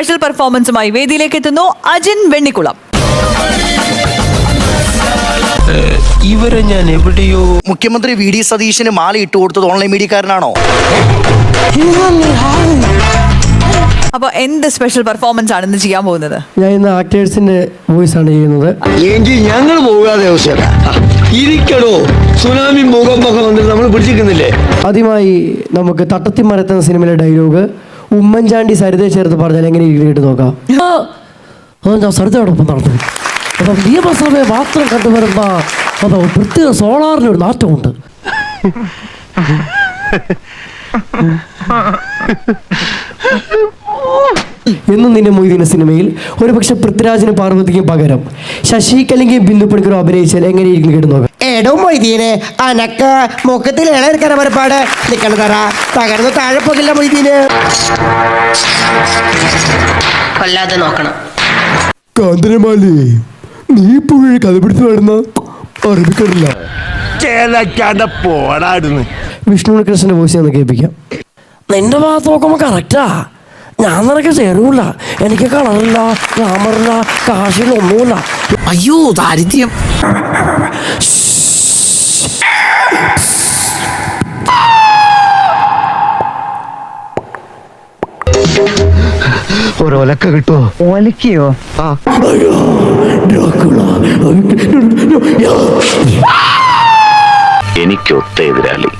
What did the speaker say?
Special പെർഫോമൻസുമായി വേദിയിലേക്ക് എത്തുന്നു അജിൻ വെണ്ണിക്കുളം. ഇവരെ ഞാൻ എവിടെയോ. മുഖ്യമന്ത്രി വി ഡി സതീശന് മാല ഇട്ട് കൊടുത്തത് ഓൺലൈൻ മീഡിയക്കാരനാണോ? അപ്പൊ എന്ത് സ്പെഷ്യൽ പെർഫോമൻസ് ആണ് ഇന്ന് ചെയ്യാൻ പോകുന്നത്? ഞാൻ ഇന്ന് ആക്ടേഴ്സിന്റെ വോയിസ് ആണ് ചെയ്യുന്നത്. എങ്കിൽ ഞങ്ങൾ പോകാതെ ഇരിക്കടോ, സുനാമി മുഖമൊക്കെ വന്നിട്ട് നമ്മൾ പിടിച്ചിരിക്കുന്നില്ലേ. ആദ്യമായി നമുക്ക് തട്ടത്തിമരത്ത് എന്ന സിനിമയിലെ ഡയലോഗ് ഉമ്മൻചാണ്ടി സരിതയെ ചേർത്ത് പറഞ്ഞാൽ എങ്ങനെ കേട്ട് നോക്കാം. ഞാൻ സരിതയോടൊപ്പം നടന്നു. അപ്പം നിയമസഭയെ മാത്രം കണ്ടുവരുന്ന അതോ പ്രത്യേക സോളാറിനൊരു നാറ്റമുണ്ട്. എന്നും നിന്റെ മൊയ്തീന സിനിമയിൽ ഒരുപക്ഷെ പൃഥ്വിരാജിന് പാർവതിക്കും പകരം ശശിക്ക് അല്ലെങ്കിൽ ബിന്ദു പണിക്കരോ അഭിനയിച്ചാൽ എങ്ങനെയിരിക്കും കേട്ട് നോക്കാം. എടോ മൊയ്തീനെ, അനക്ക മുഖത്തിൽ ഇളയർക്കര ഒരുപാട് നിൽക്കണ തറ തകർന്ന് താഴെ പോകില്ല മൊയ്തീന്. കൊല്ലാതെ നോക്കണം. കാന്തരമാലേ, നീ ഇപ്പോഴേ കഥ പിടിച്ച് വരുന്ന അറിയിക്കാറില്ല. പോടാടുന്നു. വിഷ്ണു കൃഷ്ണന്റെ വോയിസ് ഒന്ന് കേൾപ്പിക്കാം. നിന്റെ ഭാഗത്ത് നോക്കുമ്പോ കറക്റ്റാ. ഞാൻ നിനക്ക് ചേരൂല. എനിക്ക് കളറില്ല, ഗ്ലാമറില്ല, കാശിലൊന്നുമില്ല. അയ്യോ ദാരിദ്ര്യം. ഒരൊലക്ക കിട്ടുമോ? ഒലക്കയോ? എനിക്കൊത്ത എതിരാളി.